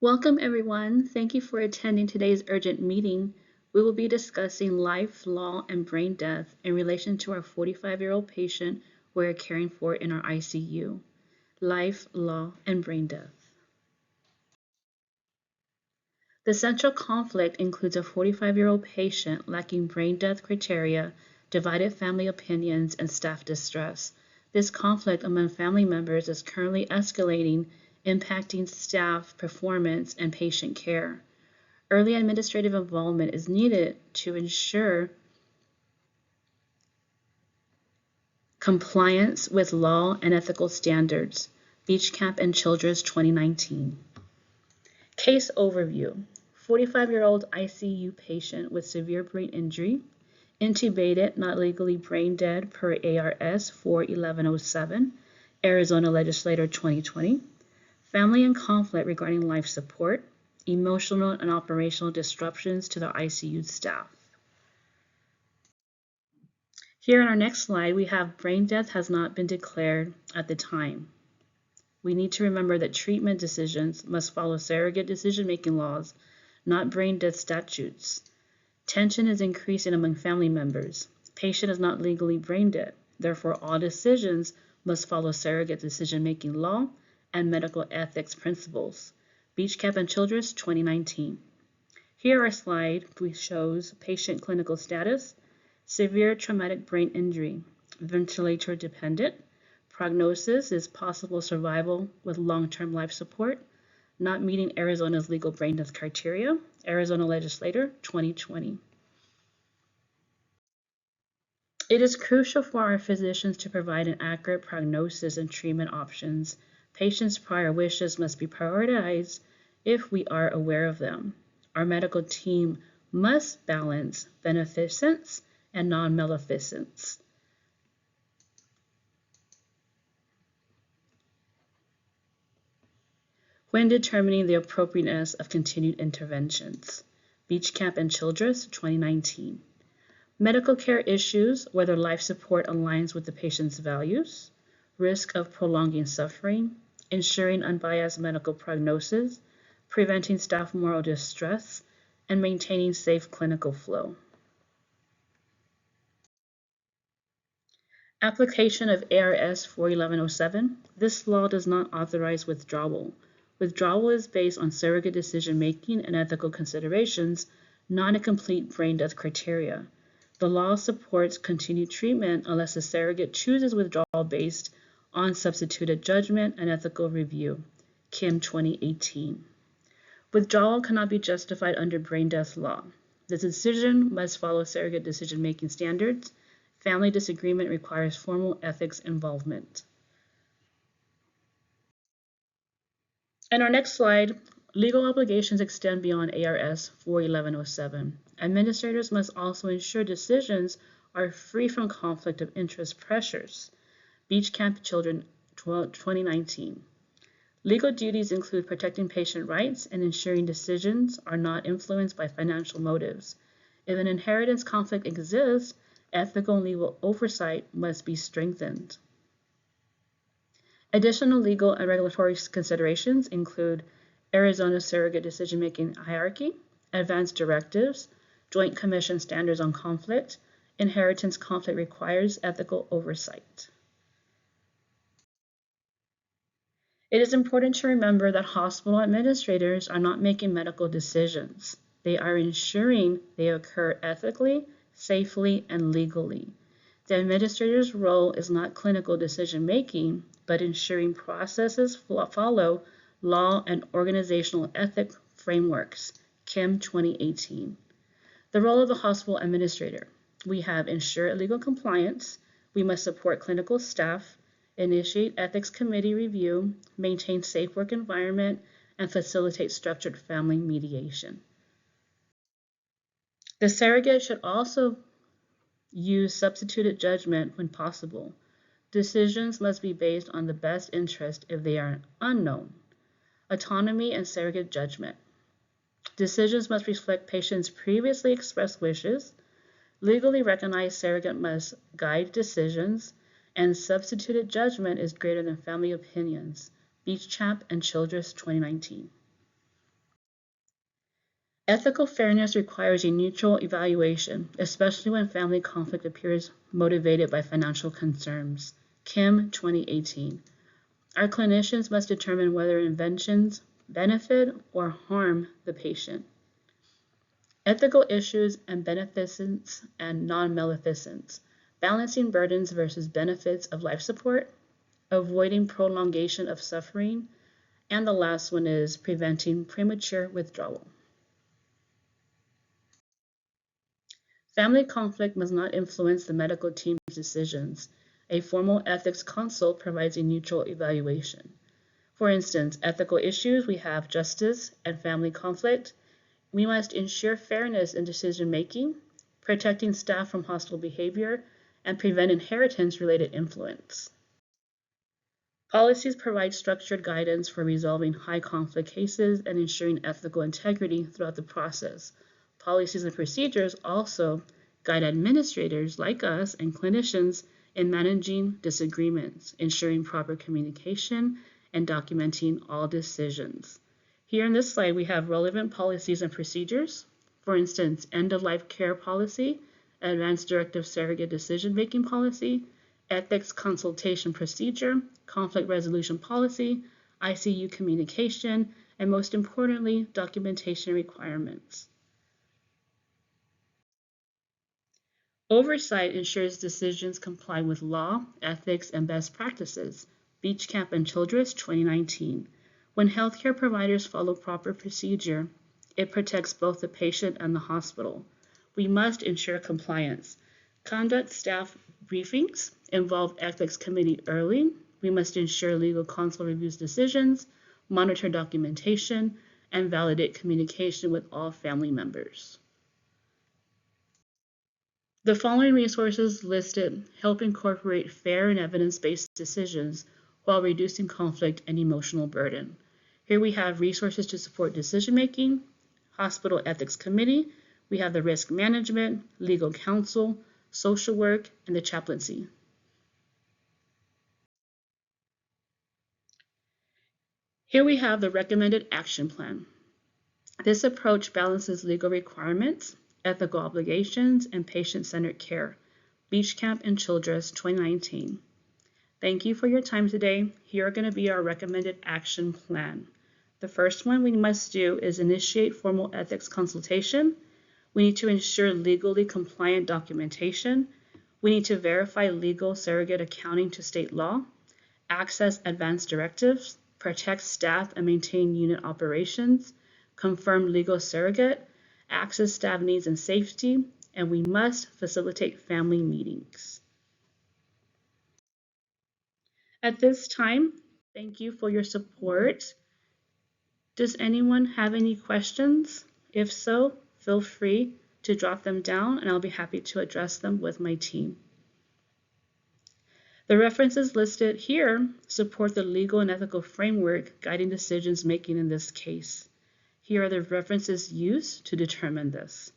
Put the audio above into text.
Welcome, everyone. Thank you for attending today's urgent meeting. We will be discussing life, law, and brain death in relation to our 45-year-old patient we are caring for in our ICU. Life, law, and brain death. The central conflict includes a 45-year-old patient lacking brain death criteria, divided family opinions, and staff distress. This conflict among family members is currently escalating, impacting staff performance and patient care. Early administrative involvement is needed to ensure compliance with law and ethical standards. Beachcamp and Childress 2019. Case overview. 45-year-old ICU patient with severe brain injury, intubated, not legally brain dead per ARS 41107, Arizona Legislator 2020. Family and conflict regarding life support, emotional and operational disruptions to the ICU staff. Here on our next slide, we have brain death has not been declared at the time. We need to remember that treatment decisions must follow surrogate decision-making laws, not brain death statutes. Tension is increasing among family members. Patient is not legally brain dead. Therefore, all decisions must follow surrogate decision-making law and medical ethics principles. Beachcamp and Childress 2019. Here our slide shows patient clinical status, severe traumatic brain injury, ventilator dependent. Prognosis is possible survival with long-term life support, not meeting Arizona's legal brain death criteria, Arizona Legislator 2020. It is crucial for our physicians to provide an accurate prognosis and treatment options. Patients' prior wishes must be prioritized if we are aware of them. Our medical team must balance beneficence and non-maleficence. When determining the appropriateness of continued interventions. Beachcamp and Childress 2019. Medical care issues, whether life support aligns with the patient's values, risk of prolonging suffering, ensuring unbiased medical prognosis, preventing staff moral distress, and maintaining safe clinical flow. Application of ARS 41107. This law does not authorize withdrawal. Withdrawal is based on surrogate decision-making and ethical considerations, not a complete brain death criteria. The law supports continued treatment unless the surrogate chooses withdrawal based on substituted judgment and ethical review. Kim 2018. Withdrawal cannot be justified under brain death law. The decision must follow surrogate decision-making standards. Family disagreement requires formal ethics involvement. In our next slide, legal obligations extend beyond ARS 41107. Administrators must also ensure decisions are free from conflict of interest pressures. Beachcamp Children 2019. Legal duties include protecting patient rights and ensuring decisions are not influenced by financial motives. If an inheritance conflict exists, ethical and legal oversight must be strengthened. Additional legal and regulatory considerations include Arizona surrogate decision-making hierarchy, advanced directives, Joint Commission standards on conflict. Inheritance conflict requires ethical oversight. It is important to remember that hospital administrators are not making medical decisions. They are ensuring they occur ethically, safely, and legally. The administrator's role is not clinical decision-making, but ensuring processes follow law and organizational ethic frameworks. Kim 2018. The role of the hospital administrator. We have ensure legal compliance. We must support clinical staff, initiate ethics committee review, maintain safe work environment, and facilitate structured family mediation. The surrogate should also use substituted judgment when possible. Decisions must be based on the best interest if they are unknown. Autonomy and surrogate judgment. Decisions must reflect patients' previously expressed wishes. Legally recognized surrogate must guide decisions, and substituted judgment is greater than family opinions. Beachchamp and Childress 2019. Ethical fairness requires a neutral evaluation, especially when family conflict appears motivated by financial concerns. Kim, 2018. Our clinicians must determine whether interventions benefit or harm the patient. Ethical issues and beneficence and non-maleficence. Balancing burdens versus benefits of life support, avoiding prolongation of suffering, and the last one is preventing premature withdrawal. Family conflict must not influence the medical team's decisions. A formal ethics consult provides a neutral evaluation. For instance, ethical issues, we have justice and family conflict. We must ensure fairness in decision making, protecting staff from hostile behavior, and prevent inheritance-related influence. Policies provide structured guidance for resolving high conflict cases and ensuring ethical integrity throughout the process. Policies and procedures also guide administrators like us and clinicians in managing disagreements, ensuring proper communication, and documenting all decisions. Here in this slide, we have relevant policies and procedures. For instance, end-of-life care policy, advanced directive surrogate decision-making policy, ethics consultation procedure, conflict resolution policy, ICU communication, and most importantly, documentation requirements. Oversight ensures decisions comply with law, ethics, and best practices. Beachcamp and Childress, 2019. When healthcare providers follow proper procedure, it protects both the patient and the hospital. We must ensure compliance. Conduct staff briefings, involve ethics committee early. We must ensure legal counsel reviews decisions, monitor documentation, and validate communication with all family members. The following resources listed help incorporate fair and evidence-based decisions while reducing conflict and emotional burden. Here we have resources to support decision-making, hospital ethics committee, we have the risk management, legal counsel, social work, and the chaplaincy. Here we have the recommended action plan. This approach balances legal requirements, ethical obligations, and patient-centered care. Beachcamp and Childress, 2019. Thank you for your time today. Here are going to be our recommended action plan. The first one we must do is initiate formal ethics consultation. We need to ensure legally compliant documentation. We need to verify legal surrogate accounting to state law, access advanced directives, protect staff and maintain unit operations, confirm legal surrogate, access staff needs and safety, and we must facilitate family meetings. At this time, thank you for your support. Does anyone have any questions? If so, feel free to drop them down and I'll be happy to address them with my team. The references listed here support the legal and ethical framework guiding decisions making in this case. Here are the references used to determine this.